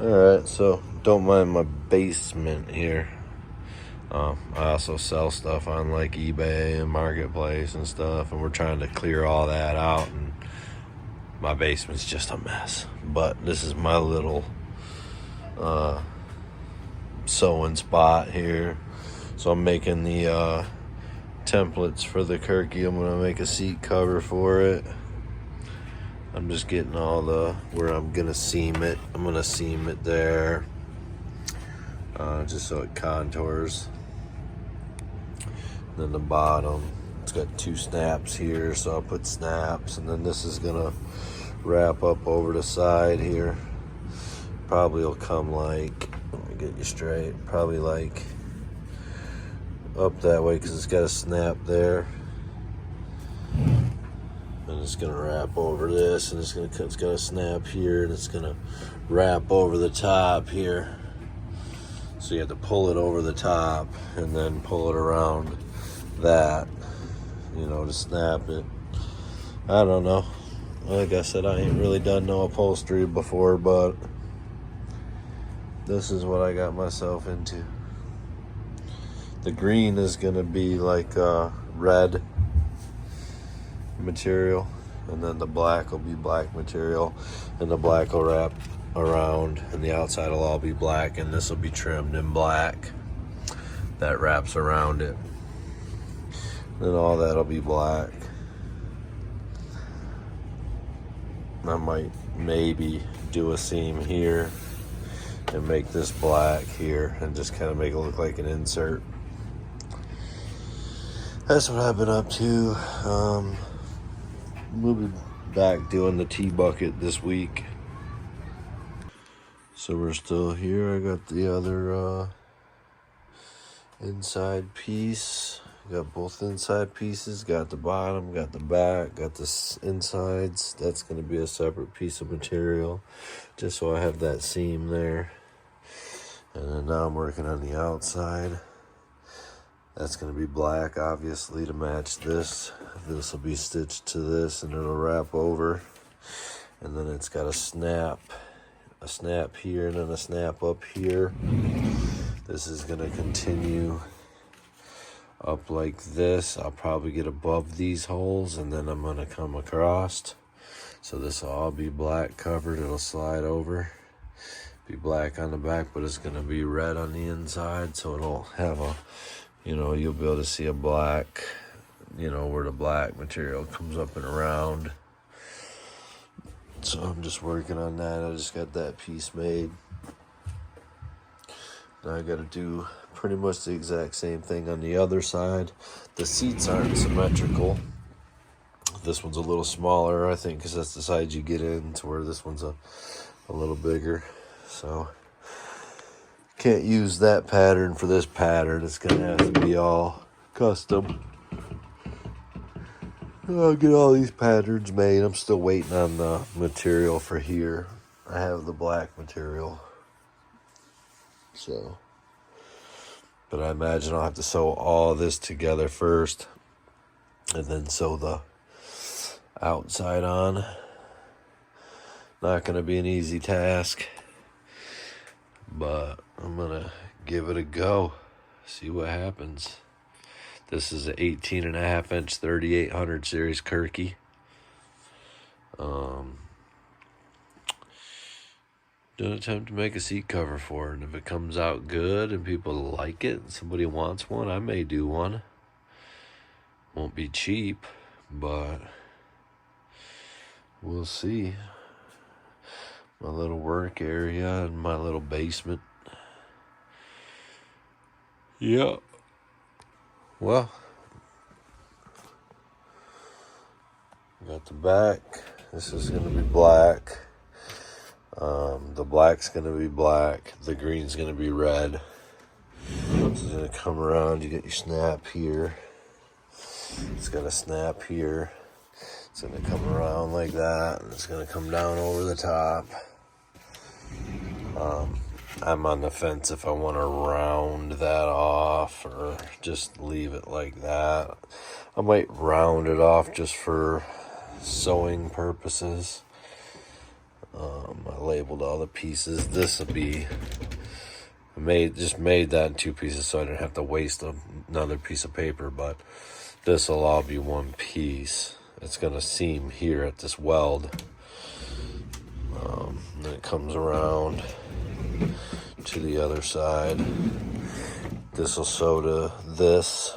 Alright, so don't mind my basement here. I also sell stuff on like eBay and Marketplace and stuff, and we're trying to clear all that out, and my basement's just a mess. But this is my little sewing spot here. So I'm making the templates for the Kirky. I'm gonna make a seat cover for it. I'm just getting all where I'm gonna seam it. I'm gonna seam it there, just so it contours. And then the bottom, it's got 2 snaps here, so I'll put snaps, and then this is gonna wrap up over the side here. Probably will come like, let me get you straight, probably like up that way, because it's got a snap there. And it's gonna wrap over this, and it's got a snap here, and it's gonna wrap over the top here. So you have to pull it over the top and then pull it around that, to snap it. I don't know. Like I said, I ain't really done no upholstery before, but this is what I got myself into. The green is gonna be like red material, and then the black will be black material, and the black will wrap around, and the outside will all be black, and this will be trimmed in black that wraps around it. Then all that'll be black. I might maybe do a seam here and make this black here and just kind of make it look like an insert. That's what I've been up to. We'll be back doing the tea bucket this week. So we're still here. I got the other inside piece. Got both inside pieces. Got the bottom, got the back, got the insides. That's going to be a separate piece of material, just so I have that seam there. And then now I'm working on the outside. That's going to be black, obviously, to match this. This will be stitched to this, and it'll wrap over. And then it's got a snap here, and then a snap up here. This is going to continue up like this. I'll probably get above these holes, and then I'm going to come across. So this will all be black covered. It'll slide over. Be black on the back, but it's going to be red on the inside, so it'll have a, you'll be able to see a black, where the black material comes up and around. So I'm just working on that. I just got that piece made. Now I got to do pretty much the exact same thing on the other side. The seats aren't symmetrical. This one's a little smaller, I think, because that's the side you get in, to where this one's a little bigger. So can't use that pattern for this pattern. It's gonna have to be all custom. I'll get all these patterns made. I'm still waiting on the material for here. I have the black material. So, but I imagine I'll have to sew all this together first, and then sew the outside on. Not gonna be an easy task, but I'm gonna give it a go, see what happens. This is an 18.5 inch 3800 series Kirky. Gonna attempt to make a seat cover for it, and if it comes out good and people like it and somebody wants one, I may do one. Won't be cheap, but we'll see. My little work area and my little basement. Yep. Well, got the back. This is going to be black. The black's going to be black. The green's going to be red. This is going to come around. You get your snap here. It's going to snap here. It's going to come around like that, and it's going to come down over the top. I'm on the fence if I want to round that off or just leave it like that. I might round it off just for sewing purposes. I labeled all the pieces. This will be just made that in 2 pieces so I didn't have to waste another piece of paper, but this will all be 1 piece. It's going to seam here at this weld. Then it comes around to the other side. This will sew to this,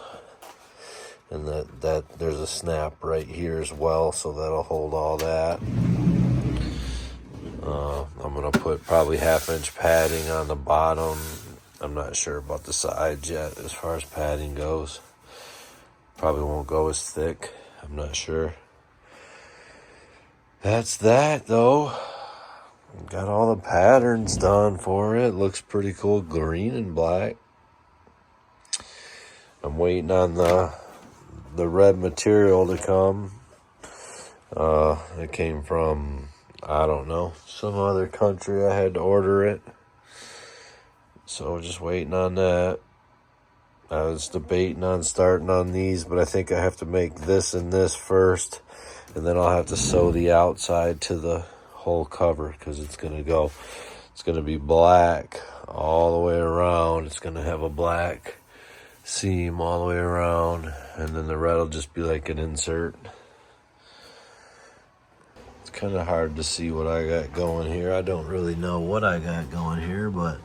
and that there's a snap right here as well, so that'll hold all that. I'm gonna put probably 1/2-inch padding on the bottom. I'm not sure about the sides yet as far as padding goes. Probably won't go as thick. I'm not sure. That's that though. Got all the patterns done for it. Looks pretty cool, green and black. I'm waiting on the red material to come. It came from, I don't know, some other country. I had to order it. So just waiting on that. I was debating on starting on these, but I think I have to make this and this first. And then I'll have to sew the outside to the whole cover because it's going to be black all the way around. It's going to have a black seam all the way around. And then the red will just be like an insert. It's kind of hard to see what I got going here. I don't really know what I got going here, but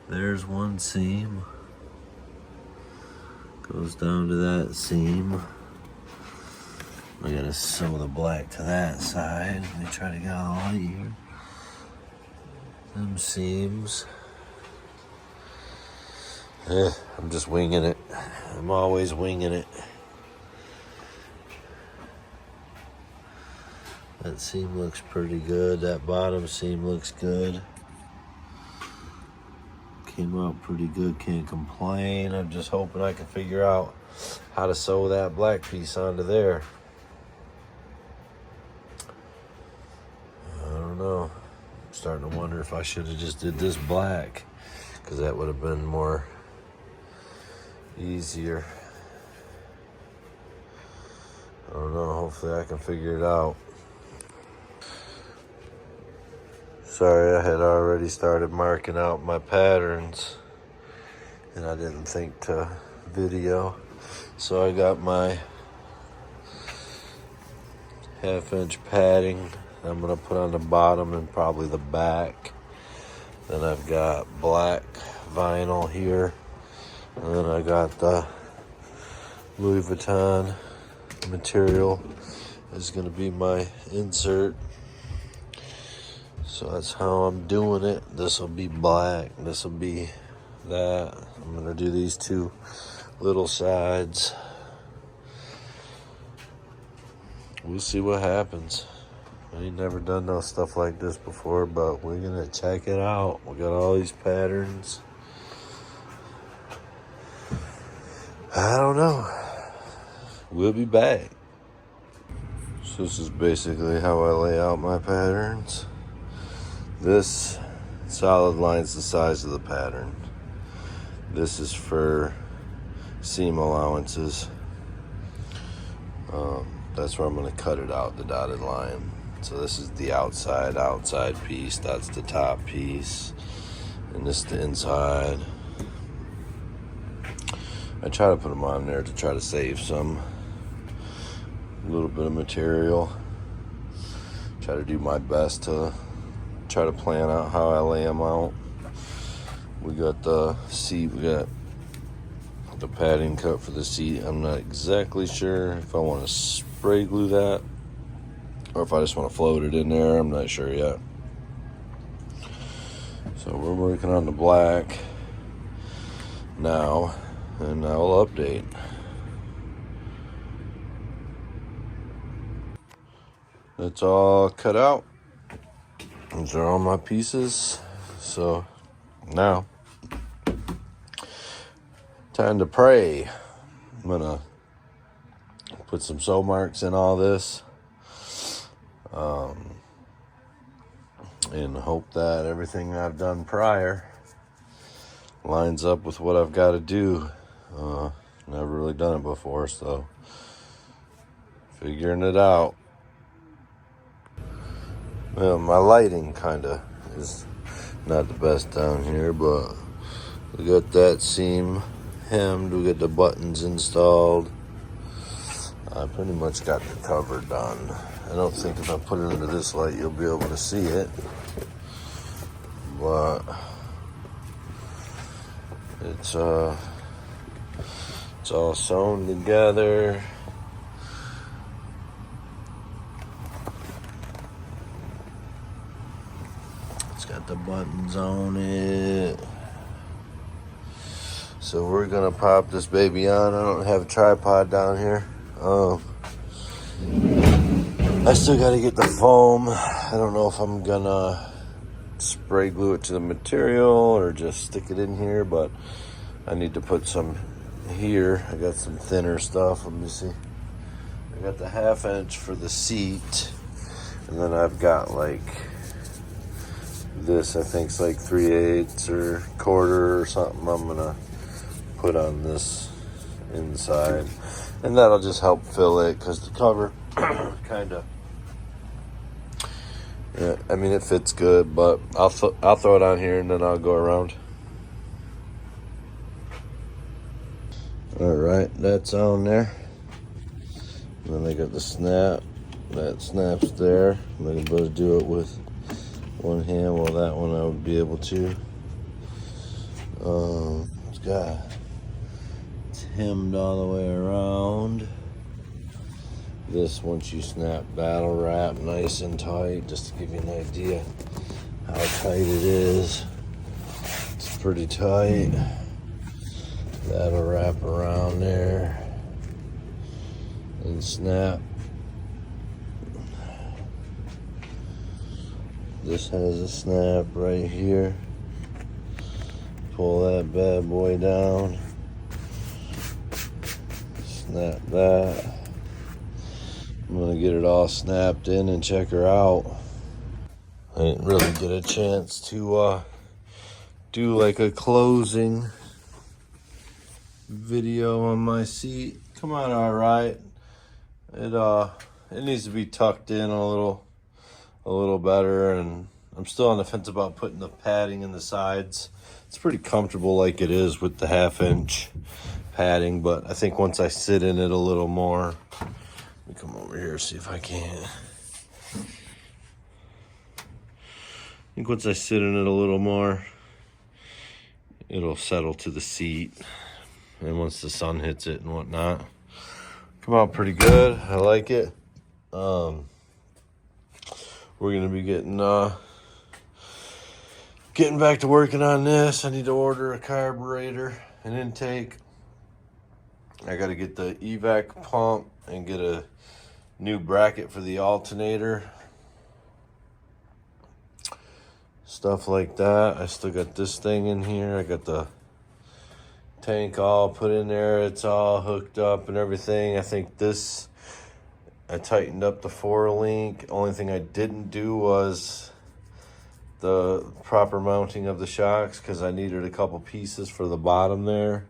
there's 1 seam. Goes down to that seam. I gotta sew the black to that side. Let me try to get all the light here. Them seams. I'm just winging it. I'm always winging it. That seam looks pretty good. That bottom seam looks good. Came out pretty good, can't complain. I'm just hoping I can figure out how to sew that black piece onto there. I don't know. I'm starting to wonder if I should have just did this black, because that would have been more easier. I don't know. Hopefully I can figure it out. Sorry, I had already started marking out my patterns and I didn't think to video. So I got my 1/2-inch padding I'm gonna put on the bottom and probably the back. Then I've got black vinyl here. And then I got the Louis Vuitton material is gonna be my insert. So that's how I'm doing it. This will be black. This will be that. I'm going to do these 2 little sides. We'll see what happens. I ain't never done no stuff like this before, but we're going to check it out. We got all these patterns. I don't know. We'll be back. So this is basically how I lay out my patterns. This solid line's the size of the pattern. This is for seam allowances. That's where I'm going to cut it out, the dotted line. So this is the outside piece. That's the top piece. And this is the inside. I try to put them on there to try to save a little bit of material. Try to do my best to try to plan out how I lay them out. We got the seat, we got the padding cut for the seat. I'm not exactly sure if I want to spray glue that or if I just want to float it in there. I'm not sure yet. So we're working on the black now, and I'll update. It's all cut out. These are all my pieces. So now, time to pray. I'm gonna put some sew marks in all this, and hope that everything I've done prior lines up with what I've got to do. Never really done it before, so figuring it out. Well, my lighting kind of is not the best down here, but we got that seam hemmed. We got the buttons installed. I pretty much got the cover done. I don't think if I put it under this light, you'll be able to see it. But it's all sewn together. It's got the buttons on it. So we're gonna pop this baby on. I don't have a tripod down here. I still gotta get the foam. I don't know if I'm gonna spray glue it to the material or just stick it in here, but I need to put some here. I got some thinner stuff. Let me see. I got the 1/2 inch for the seat, and then I've got like this, I think it's like 3/8 or 1/4 or something. I'm gonna put on this inside, and that'll just help fill it because the cover kind of, yeah, I mean it fits good, but I'll throw it on here and then I'll go around. All right, that's on there. And then I got the snap. That snaps there. I'm not able to do it with one hand. Well, that one I would be able to. It's hemmed all the way around. This, once you snap, that'll wrap nice and tight. Just to give you an idea how tight it is. It's pretty tight. That'll wrap around there and snap. This has a snap right here. Pull that bad boy down. Snap that. I'm gonna get it all snapped in and check her out. I didn't really get a chance to do like a closing video on my seat. Come on, all right. It needs to be tucked in a little better, and I'm still on the fence about putting the padding in the sides. It's pretty comfortable like it is with the 1/2 inch padding, but I think once I sit in it a little more, let me come over here, see if I can. I think once I sit in it a little more, it'll settle to the seat. And once the sun hits it and whatnot, come out pretty good. I like it. We're gonna be getting back to working on this. I need to order a carburetor, an intake. I got to get the evac pump and get a new bracket for the alternator. Stuff like that. I still got this thing in here. I got the tank all put in there. It's all hooked up and everything. I think this, I tightened up the 4-link. Only thing I didn't do was the proper mounting of the shocks because I needed a couple pieces for the bottom there.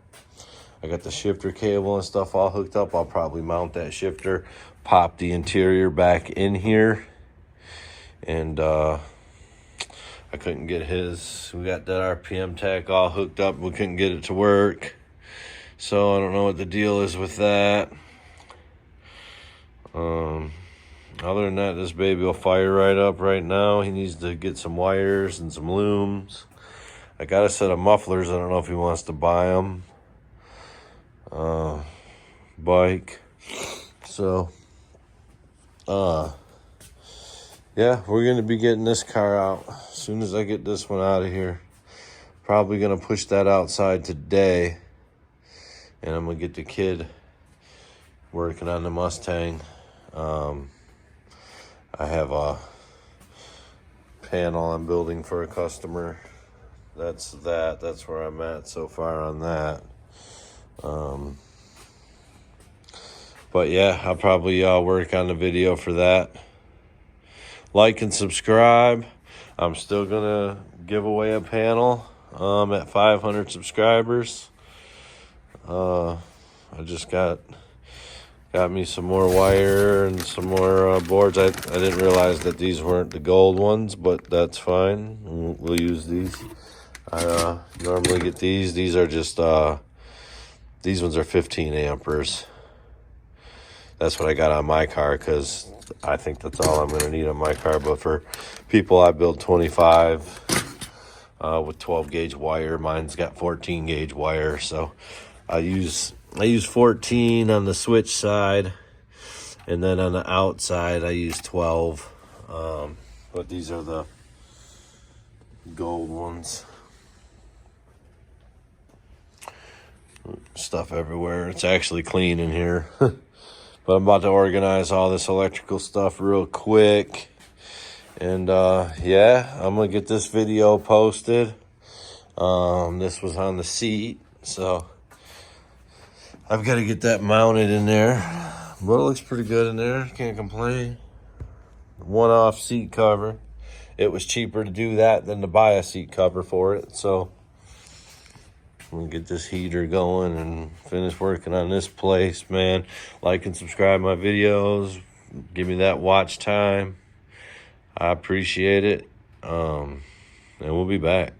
I got the shifter cable and stuff all hooked up. I'll probably mount that shifter, pop the interior back in here, and I couldn't get his. We got that RPM tach all hooked up. We couldn't get it to work. So I don't know what the deal is with that. Other than that, this baby will fire right up right now. He needs to get some wires and some looms. I got a set of mufflers. I don't know if he wants to buy them. Bike. So, yeah, we're going to be getting this car out as soon as I get this one out of here. Probably going to push that outside today. And I'm going to get the kid working on the Mustang. I have a panel I'm building for a customer. That's where I'm at so far on that. But yeah, I'll probably work on the video for that. Like and subscribe. I'm still gonna give away a panel at 500 subscribers. I just got Got me some more wire and some more boards. I didn't realize that these weren't the gold ones, but that's fine. We'll use these. I normally get these. These are just, these ones are 15 amperes. That's what I got on my car because I think that's all I'm going to need on my car. But for people, I build 25 with 12 gauge wire. Mine's got 14 gauge wire, so I use 14 on the switch side, and then on the outside I use 12. But these are the gold ones. Stuff everywhere. It's actually clean in here. But I'm about to organize all this electrical stuff real quick. And yeah, I'm gonna get this video posted. This was on the seat, so I've got to get that mounted in there. But it looks pretty good in there. Can't complain. One-off seat cover. It was cheaper to do that than to buy a seat cover for it. So we'll get this heater going and finish working on this place, man. Like and subscribe my videos. Give me that watch time. I appreciate it. And we'll be back.